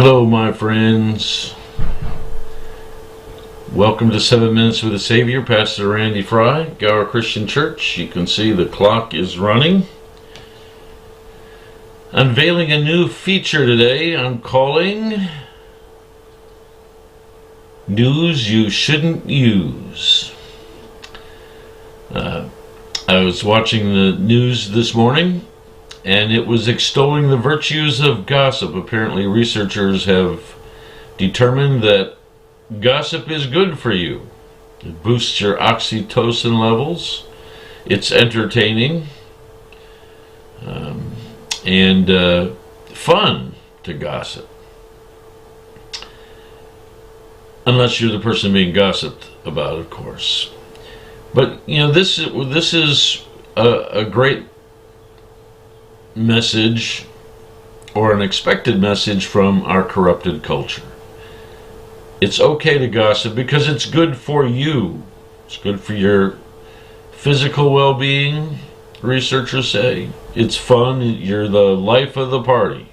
Hello, my friends. Welcome to 7 Minutes with the Savior, Pastor Randy Fry, Gower Christian Church. You can see the clock is running. Unveiling a new feature today I'm calling News You Shouldn't Use. I was watching the news this morning, and it was extolling the virtues of gossip. Apparently, researchers have determined that gossip is good for you. It boosts your oxytocin levels. It's entertaining and fun to gossip. Unless you're the person being gossiped about, of course. But, you know, this is a great message, or an expected message, from our corrupted culture. It's okay to gossip because it's good for you. It's good for your physical well-being, researchers say. It's fun. You're the life of the party.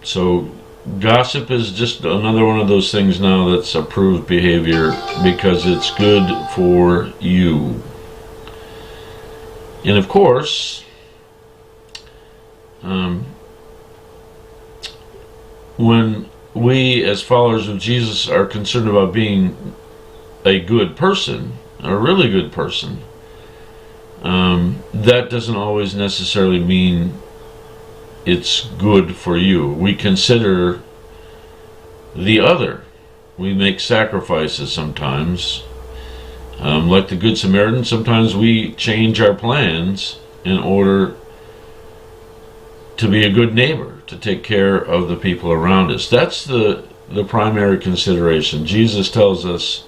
So gossip is just another one of those things now that's approved behavior because it's good for you. And of course, when we as followers of Jesus are concerned about being a good person, a really good person, that doesn't always necessarily mean it's good for you. We consider the other. We make sacrifices sometimes. Like the Good Samaritan, sometimes we change our plans in order to be a good neighbor, to take care of the people around us. That's the primary consideration. Jesus tells us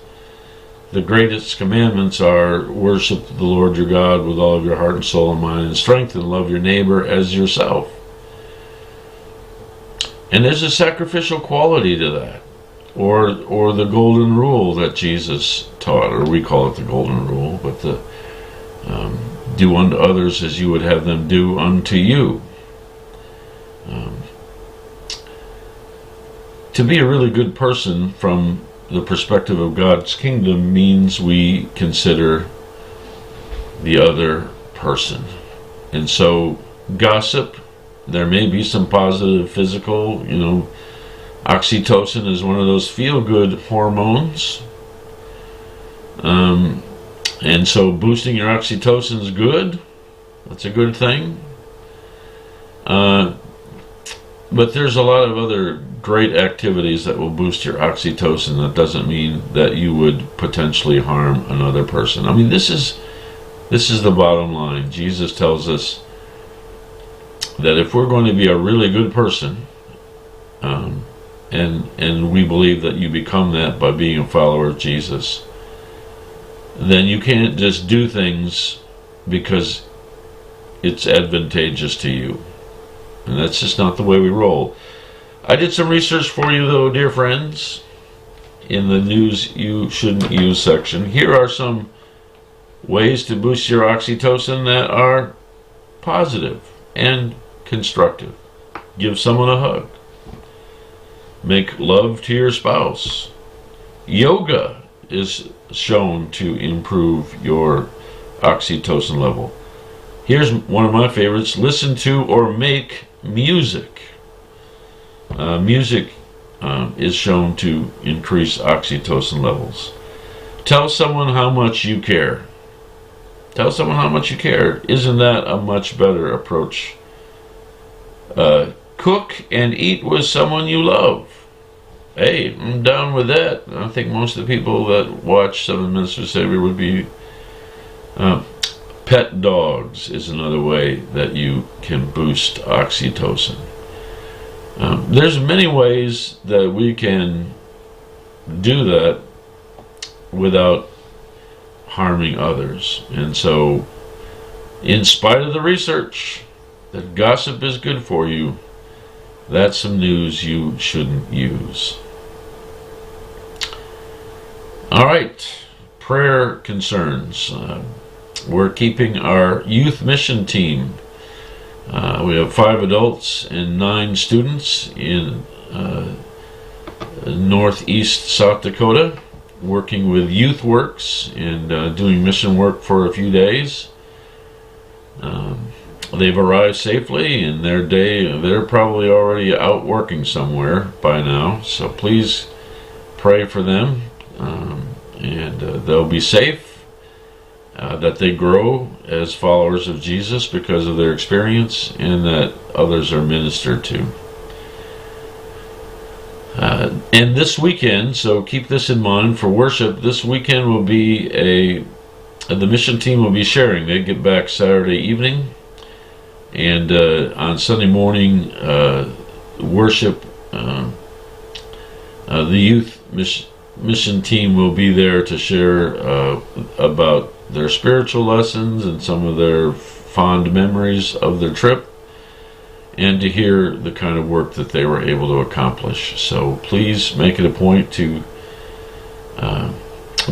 the greatest commandments are worship the Lord your God with all of your heart and soul and mind and strength, and love your neighbor as yourself. And there's a sacrificial quality to that. Or the golden rule that Jesus taught, or we call it the golden rule, but the do unto others as you would have them do unto you. To be a really good person from the perspective of God's kingdom means we consider the other person. And so gossip, there may be some positive physical, oxytocin is one of those feel-good hormones. And so boosting your oxytocin is good. That's a good thing. But there's a lot of other great activities that will boost your oxytocin. That doesn't mean that you would potentially harm another person. I mean, this is the bottom line. Jesus tells us that if we're going to be a really good person, and we believe that you become that by being a follower of Jesus, then you can't just do things because it's advantageous to you. And that's just not the way we roll. I did some research for you, though, dear friends, in the News You Shouldn't Use section. Here are some ways to boost your oxytocin that are positive and constructive. Give someone a hug. Make love to your spouse. Yoga is shown to improve your oxytocin level. Here's one of my favorites. Listen to or make music. Music is shown to increase oxytocin levels. Tell someone how much you care. Tell someone how much you care. Isn't that a much better approach? Cook and eat with someone you love. Hey, I'm down with that. I think most of the people that watch 7 Minutes with the Savior would be... Pet dogs is another way that you can boost oxytocin. There's many ways that we can do that without harming others. And so, in spite of the research that gossip is good for you, that's some news you shouldn't use. All right, prayer concerns. We're keeping our youth mission team We have 5 adults and 9 students in northeast South Dakota, working with Youth Works and doing mission work for a few days. They've arrived safely, and they're probably already out working somewhere by now, so please pray for them, and they'll be safe, that they grow as followers of Jesus because of their experience, and that others are ministered to. And this weekend, so keep this in mind for worship, this weekend will be the mission team will be sharing. They get back Saturday evening, and on Sunday morning, worship, the youth mission team will be there to share about their spiritual lessons and some of their fond memories of their trip, and to hear the kind of work that they were able to accomplish. So please make it a point to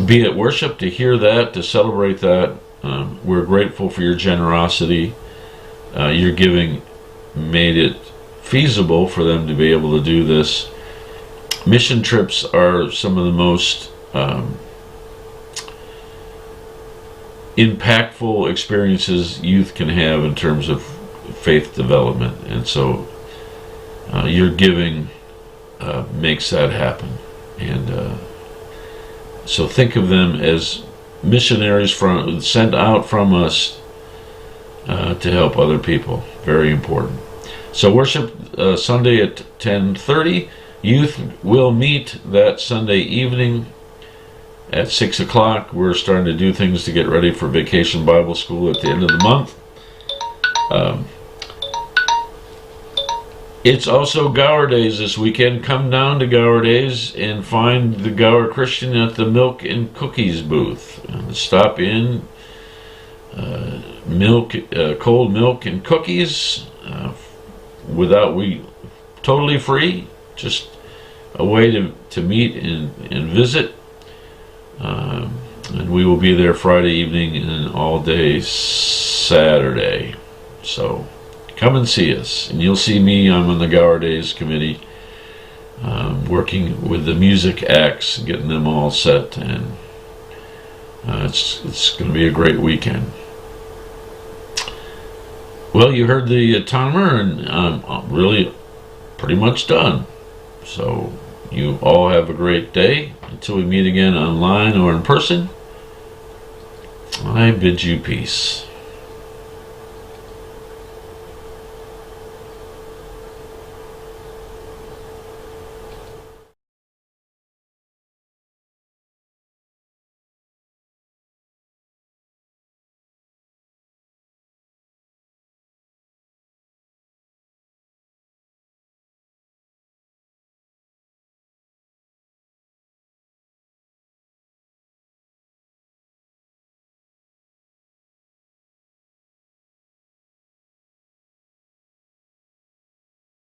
be at worship, to hear that, to celebrate that. We're grateful for your generosity. Your giving made it feasible for them to be able to do this. Mission trips are some of the most impactful experiences youth can have in terms of faith development, and so your giving makes that happen. And so think of them as missionaries sent out from us to help other people. Very important. So worship Sunday at 10:30. Youth will meet that Sunday evening at 6 o'clock. We're starting to do things to get ready for Vacation Bible School at the end of the month. It's also Gower Days this weekend. Come down to Gower Days and find the Gower Christian at the Milk and Cookies booth. Stop in. Cold milk and cookies, totally free. Just a way to meet and visit. And we will be there Friday evening and all day Saturday. So come and see us. And you'll see me. I'm on the Gower Days committee, working with the music acts, getting them all set. And it's going to be a great weekend. Well, you heard the timer, and I'm really pretty much done. So you all have a great day. Until we meet again online or in person, I bid you peace.